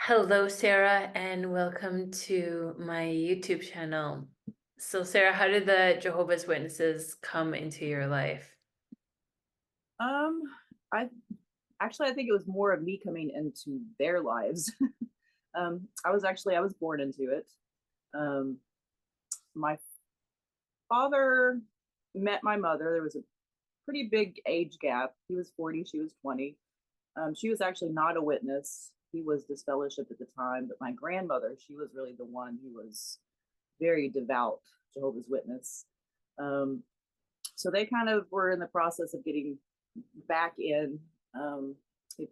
Hello, Sarah, and welcome to my YouTube channel. So, Sarah, how did the Jehovah's Witnesses come into your life? Um, I I think it was more of me coming into their lives. I was born into it. Um, my father met my mother. There was a pretty big age gap. He was 40, she was 20. She was actually not a witness. He was disfellowshipped at the time, but my grandmother, she was really the one who was very devout Jehovah's Witness. Um, so they kind of were in the process of getting back in, um,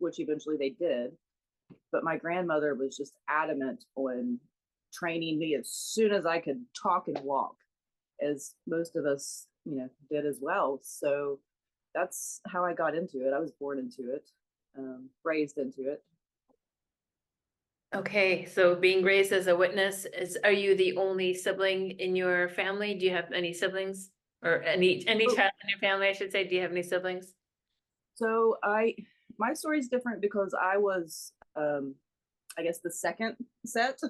which eventually they did. But my grandmother was just adamant on training me as soon as I could talk and walk, as most of us, did as well. So that's how I got into it. I was born into it, raised into it. Okay, so being raised as a witness are you the only sibling in your family? Do you have any siblings? Or any So, child in your family, I should say. Do you have any siblings? so my story is different because I was, I guess, the second set.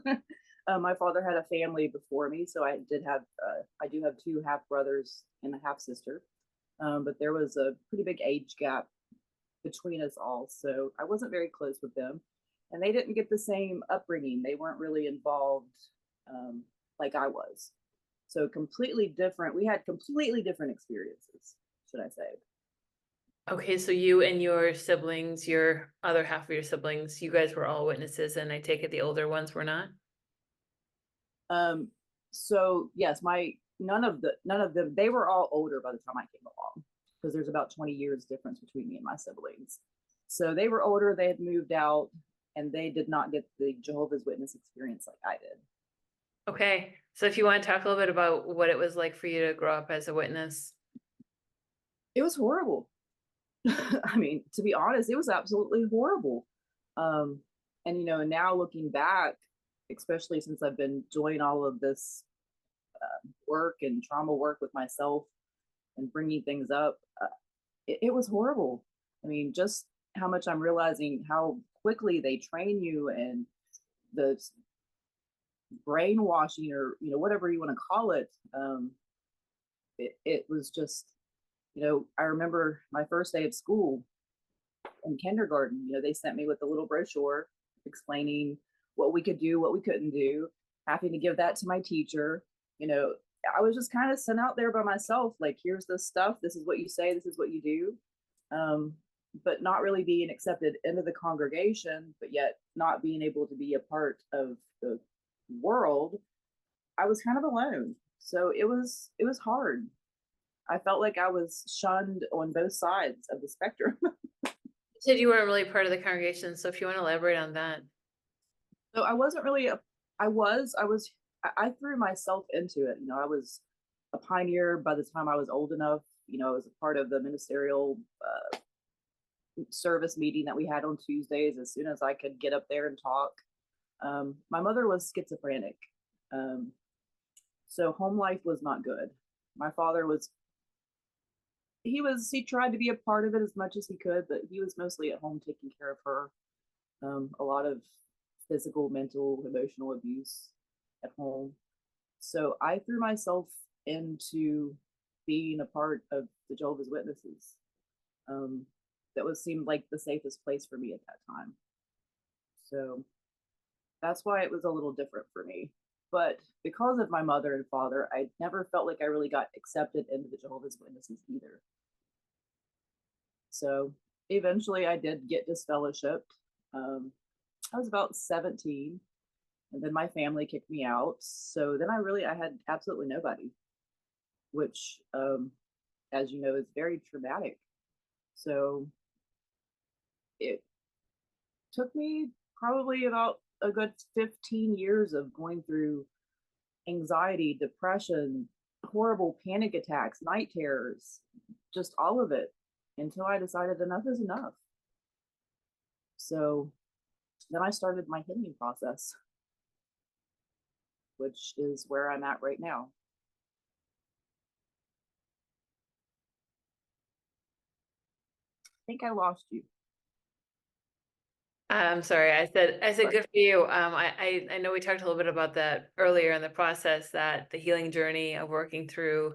My father had a family before me, so I do have two half brothers and a half sister. But there was a pretty big age gap between us all, so I wasn't very close with them, and they didn't get the same upbringing. They weren't really involved like I was. So completely different. We had completely different experiences, should I say? Okay, so you and your siblings, your other half of your siblings, you guys were all witnesses, and I take it the older ones were not? Um, so yes, my none of them, they were all older by the time I came along, because there's about 20 years difference between me and my siblings. So they were older, they had moved out, and they did not get the Jehovah's Witness experience like I did. Okay, so if you want to talk a little bit about what it was like for you to grow up as a witness. It was horrible. I mean, to be honest, it was absolutely horrible. Um, and now looking back, especially since I've been doing all of this work and trauma work with myself and bringing things up, it was horrible. I mean, just how much I'm realizing how quickly they train you, and the brainwashing, or whatever you want to call it. It was just, I remember my first day of school in kindergarten. They sent me with a little brochure explaining what we could do, what we couldn't do, having to give that to my teacher. you know I was just kind of sent out there by myself, like, here's this stuff, this is what you say, this is what you do. But not really being accepted into the congregation, but yet not being able to be a part of the world. I was kind of alone, so it was hard. I felt like I was shunned on both sides of the spectrum. You said you weren't really part of the congregation, so if you want to elaborate on that. So I wasn't really a, I threw myself into it. I was a pioneer by the time I was old enough. I was a part of the ministerial service meeting that we had on Tuesdays as soon as I could get up there and talk. My mother was schizophrenic. Um, so home life was not good. My father he tried to be a part of it as much as he could, but he was mostly at home taking care of her. A lot of physical, mental, emotional abuse at home. So I threw myself into being a part of the Jehovah's Witnesses. Um, that was seemed like the safest place for me at that time. So that's why it was a little different for me. But because of my mother and father, I never felt like I really got accepted into the Jehovah's Witnesses either. So eventually I did get disfellowshipped. Um, I was about 17, and then my family kicked me out. So then I had absolutely nobody, which, as you know, is very traumatic. So it took me probably about a good 15 years of going through anxiety, depression, horrible panic attacks, night terrors, just all of it, until I decided enough is enough. So then I started my healing process, which is where I'm at right now. I think I lost you. I'm sorry, I said But good for you. I know we talked a little bit about that earlier in the process, that the healing journey of working through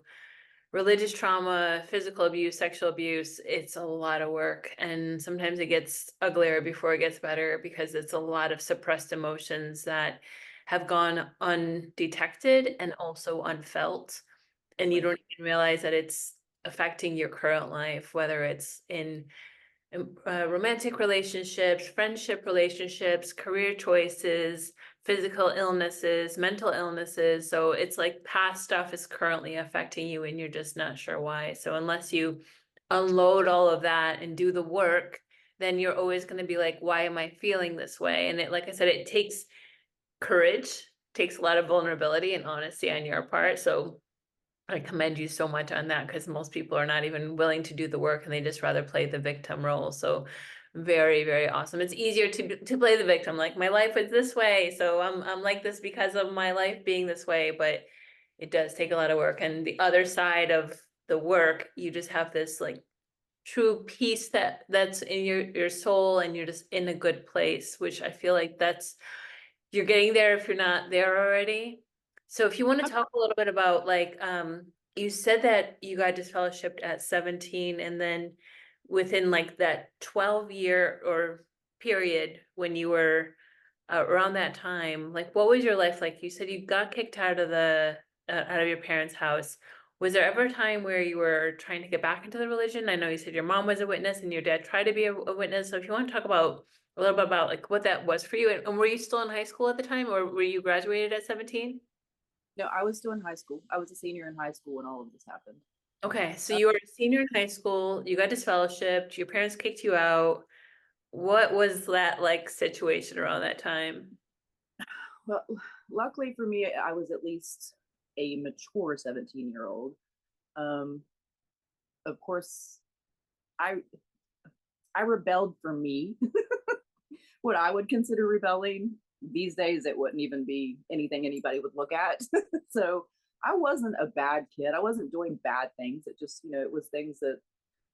religious trauma, physical abuse, sexual abuse, it's a lot of work. And sometimes it gets uglier before it gets better because it's a lot of suppressed emotions that have gone undetected and also unfelt. And you right, don't even realize that it's affecting your current life, whether it's in romantic relationships, friendship relationships, career choices, physical illnesses, mental illnesses. So it's like past stuff is currently affecting you and you're just not sure why. So unless you unload all of that and do the work, then you're always going to be like, why am I feeling this way? And it, like I said, it takes courage, takes a lot of vulnerability and honesty on your part. So I commend you so much on that because most people are not even willing to do the work and they just rather play the victim role. So very, very awesome. It's easier to play the victim. Like my life was this way, so I'm like this because of my life being this way, but it does take a lot of work. And the other side of the work, you just have this like true peace that's in your soul and you're just in a good place, which I feel like that's you're getting there if you're not there already. So if you want to talk a little bit about like you said that you got disfellowshipped at 17 and then within like that 12-year or period when you were around that time, like what was your life like? You said you got kicked out of the out of your parents' house. Was there ever a time where you were trying to get back into the religion? I know you said your mom was a witness and your dad tried to be a witness. So if you want to talk about a little bit about like what that was for you, and were you still in high school at the time, or were you graduated at 17? no, I was still in high school. I was a senior in high school when all of this happened. Okay, so Uh, you were a senior in high school, you got disfellowshipped, your parents kicked you out. What was that like situation around that time? well, luckily for me, I was at least a mature 17-year-old. Um, of course, I I rebelled for me. What I would consider rebelling these days, it wouldn't even be anything anybody would look at. So I wasn't a bad kid. I wasn't doing bad things. It just, it was things that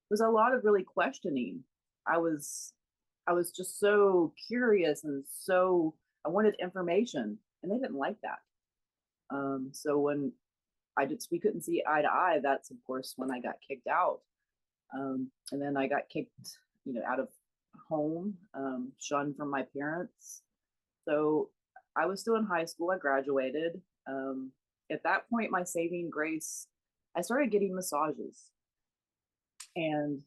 was a lot of really questioning. I was I was just so curious and so I wanted information and they didn't like that. So when we couldn't see eye to eye, that's of course when I got kicked out. And then I got kicked, out of home, shunned from my parents. So I was still in high school. I graduated. At that point, my saving grace, I started getting massages. And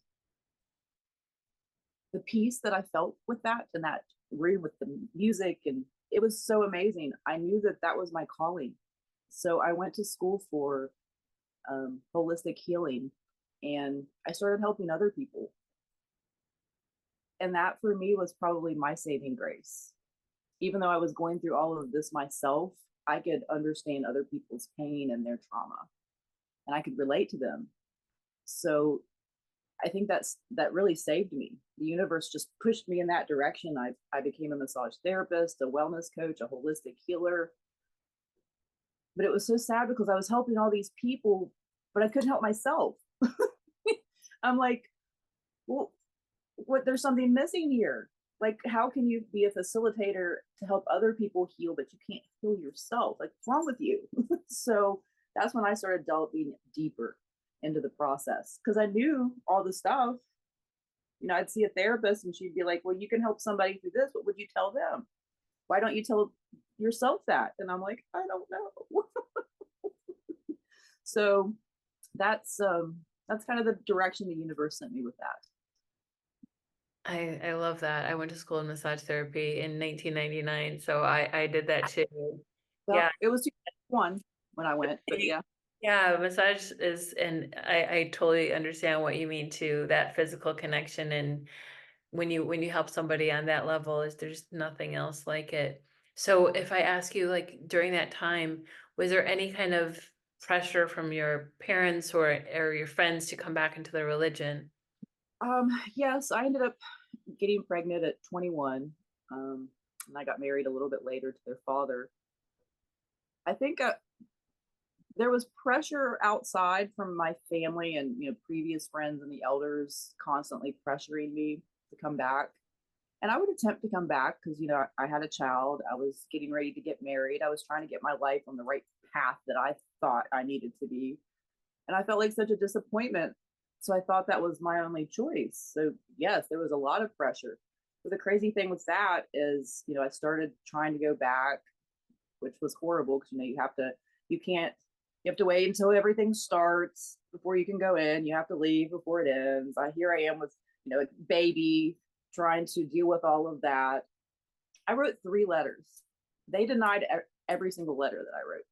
the peace that I felt with that and that room with the music, and it was so amazing. I knew that that was my calling. So I went to school for holistic healing and I started helping other people. And that for me was probably my saving grace. Even though I was going through all of this myself, I could understand other people's pain and their trauma and I could relate to them. So I think that really saved me. The universe just pushed me in that direction. I became a massage therapist, a wellness coach, a holistic healer. But it was so sad because I was helping all these people, but I couldn't help myself. I'm like, well, what there's something missing here. Like, how can you be a facilitator to help other people heal, but you can't heal yourself? Like, what's wrong with you? So that's when I started delving deeper into the process because I knew all the stuff. I'd see a therapist and she'd be like, well, you can help somebody through this. What would you tell them? Why don't you tell yourself that? And I'm like, I don't know. So that's kind of the direction the universe sent me with that. I love that. I went to school in massage therapy in 1999, so I did that too. Well, Yeah. it was 2001 when I went, but yeah. Yeah, massage is, and I totally understand what you mean too, that physical connection and when you help somebody on that level is there's nothing else like it. So if I ask you like during that time, was there any kind of pressure from your parents or your friends to come back into the religion? Yes, I ended up getting pregnant at 21. And I got married a little bit later to their father. I think there was pressure outside from my family and previous friends and the elders constantly pressuring me to come back. And I would attempt to come back because, you know, I had a child. I was getting ready to get married. I was trying to get my life on the right path that I thought I needed to be. And I felt like such a disappointment. So I thought that was my only choice. So, yes, there was a lot of pressure. But the crazy thing with that is, you know, I started trying to go back, which was horrible because, you know, you can't, you have to wait until everything starts before you can go in. You have to leave before it ends. Here I am with, you know, a baby trying to deal with all of that. I wrote 3 letters. They denied every single letter that I wrote.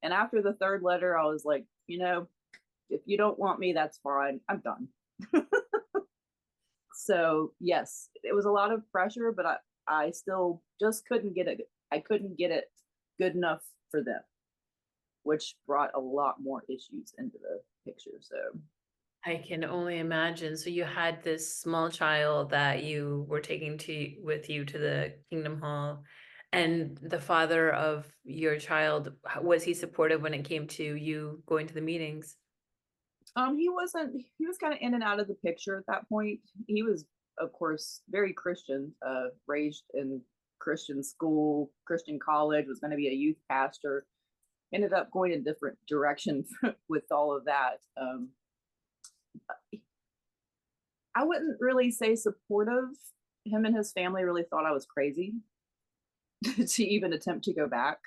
And after the 3rd letter, I was like, you know, if you don't want me, that's fine. I'm done. So yes, it was a lot of pressure, but I still just couldn't get it. I couldn't get it good enough for them, which brought a lot more issues into the picture. So I can only imagine. So you had this small child that you were taking to with you to the Kingdom Hall, and the father of your child, was he supportive when it came to you going to the meetings? he wasn't, he was kind of in and out of the picture at that point. He was, of course, very Christian, raised in Christian school, Christian college, was going to be a youth pastor, ended up going a different direction with all of that. I wouldn't really say supportive. Him and his family really thought I was crazy to even attempt to go back.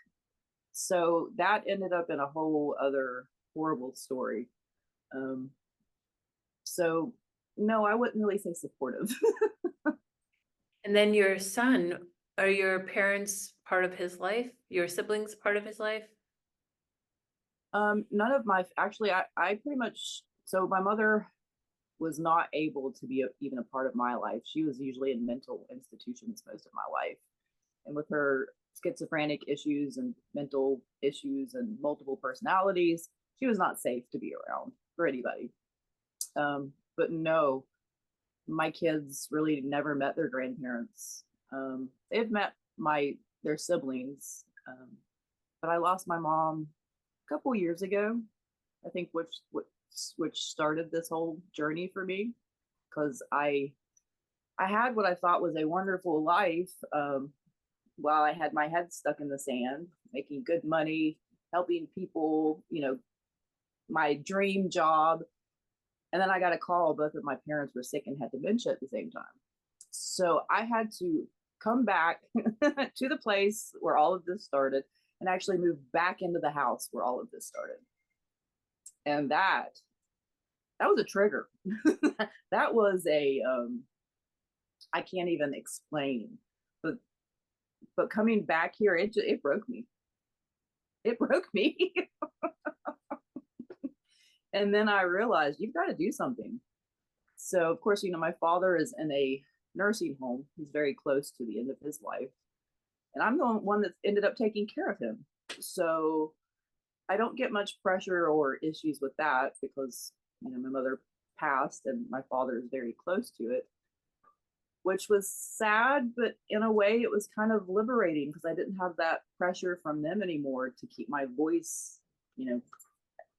So that ended up in a whole other horrible story. Um, so no, I wouldn't really say supportive. And then your son, are your parents part of his life? Your siblings part of his life? None of my, actually, I pretty much, so my mother was not able to be even a part of my life. She was usually in mental institutions most of my life. And with her schizophrenic issues and mental issues and multiple personalities, she was not safe to be around for anybody. But no, my kids really never met their grandparents. They've met their siblings, but I lost my mom a couple years ago. I think which started this whole journey for me because I had what I thought was a wonderful life while I had my head stuck in the sand, making good money, helping people, you know, my dream job. And then I got a call, both of my parents were sick and had dementia at the same time. So I had to come back to the place where all of this started and actually move back into the house where all of this started. And that was a trigger. That was a I can't even explain. But coming back here, it broke me. It broke me. And then I realized you've got to do something. So of course, you know, my father is in a nursing home. He's very close to the end of his life. And I'm the one that ended up taking care of him. So I don't get much pressure or issues with that because, you know, my mother passed and my father is very close to it, which was sad, but in a way it was kind of liberating because I didn't have that pressure from them anymore to keep my voice, you know,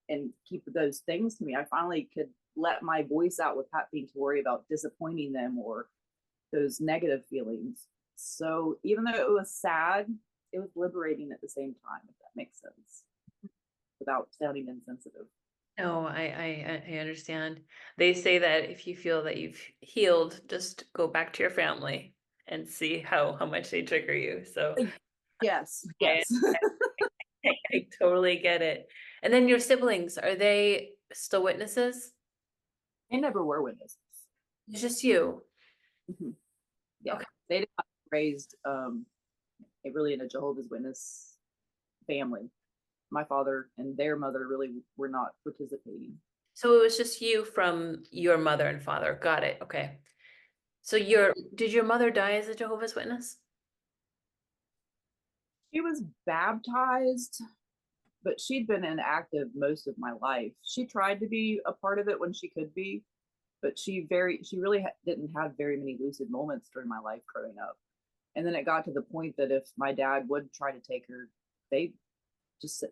and keep those things to me. I finally could let my voice out without having to worry about disappointing them or those negative feelings. So even though it was sad, it was liberating at the same time, if that makes sense, without sounding insensitive. No, I understand. They say that if you feel that you've healed, just go back to your family and see how much they trigger you. So Yes, I, yes. I totally get it. And then your siblings, are they still witnesses? They never were witnesses. It's just you. Mhm. Yeah, Okay. they did not raised really in a Jehovah's Witness family. My father and their mother really were not participating. So it was just you from your mother and father. Got it. Okay. So did your mother die as a Jehovah's Witness? She was baptized, but she'd been inactive most of my life. She tried to be a part of it when she could be, but she really didn't have very many lucid moments during my life growing up. And then it got to the point that if my dad would try to take her, they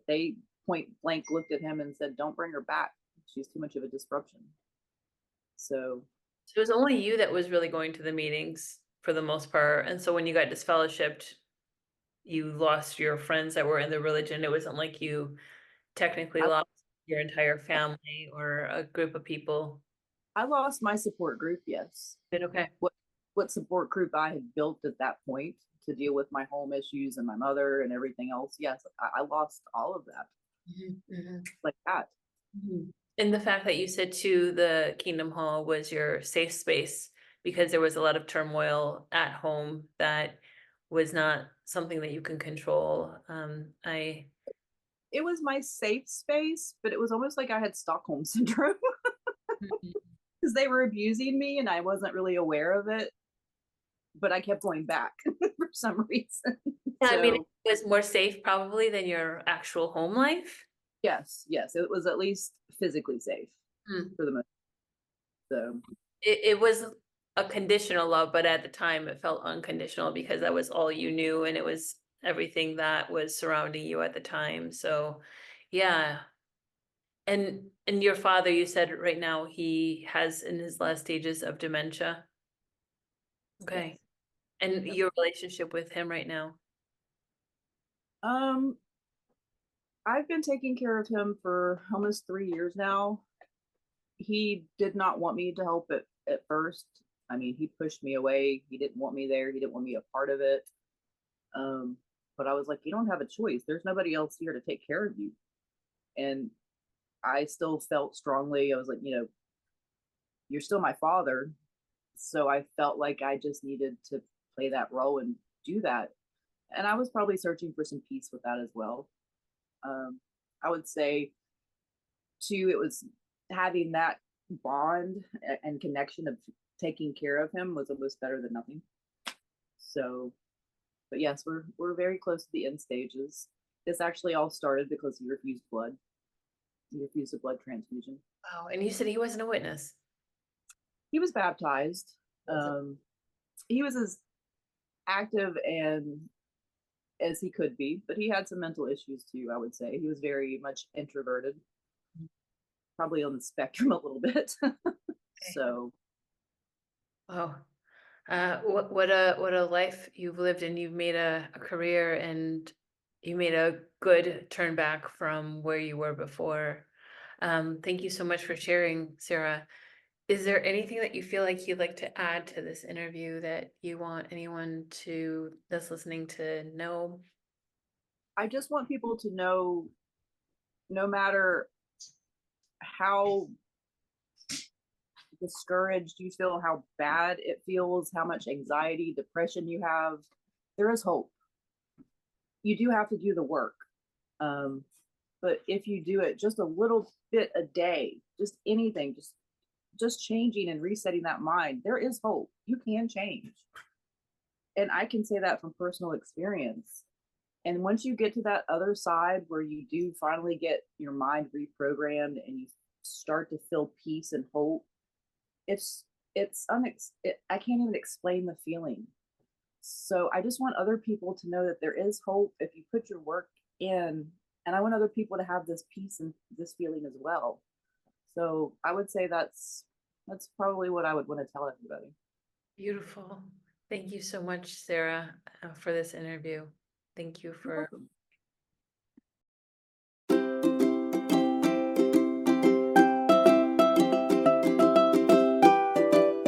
they point blank looked at him and said, "Don't bring her back. She's too much of a disruption." So So it was only you that was really going to the meetings for the most part. And so when you got disfellowshipped, you lost your friends that were in the religion. It wasn't like you technically I lost your entire family or a group of people. I lost my support group, yes. But okay. What support group I had built at that point to deal with my home issues and my mother and everything else. Yes, I lost all of that Mhm, mhm, like that. mhm. And the fact that you said too, the Kingdom Hall was your safe space because there was a lot of turmoil at home that was not something that you can control. I It was my safe space, but it was almost like I had Stockholm syndrome Mhm. because they were abusing me and I wasn't really aware of it, but I kept going back for some reason. Yeah, I mean, it So was more safe probably than your actual home life. yes, it was at least physically safe Hmm. for the most. So It was a conditional love, but at the time it felt unconditional because that was all you knew and it was everything that was surrounding you at the time. So, yeah. And your father, you said right now he has in his last stages of dementia. yes, Okay. And yep. your relationship with him right now. Um, I've been taking care of him for almost 3 years now. He did not want me to help at first. I mean, he pushed me away. He didn't want me there. He didn't want me a part of it. Um, but I was like, you don't have a choice. There's nobody else here to take care of you. And I still felt strongly. I was like, you're still my father. So I felt like I just needed to play that role and do that. And I was probably searching for some peace with that as well. Um, I would say too, it was having that bond and connection of taking care of him was almost better than nothing. So, but yes, we're very close to the end stages. This actually all started because he refused blood. He refused a blood transfusion. Wow. And you said he wasn't a witness. He was baptized. Was Um, he was as active and as he could be, but he had some mental issues too. I would say he was very much introverted, probably on the spectrum a little bit. okay. So Wow. What a life you've lived and you've made a career and you made a good turn back from where you were before. Thank you so much for sharing, Sarah. Is there anything that you feel like you'd like to add to this interview that you want anyone to that's listening to know? I just want people to know, no matter how discouraged you feel, how bad it feels, how much anxiety, depression you have, there is hope. You do have to do the work. Um, but if you do it just a little bit a day, just anything, just changing and resetting that mind, there is hope. You can change. And I can say that from personal experience. And once you get to that other side where you do finally get your mind reprogrammed and you start to feel peace and hope, it's I can't even explain the feeling. So I just want other people to know that there is hope if you put your work in, and I want other people to have this peace and this feeling as well. So I would say that's probably what I would want to tell everybody. Beautiful. Thank you so much, Sarah, for this interview. Thank you You're for welcome.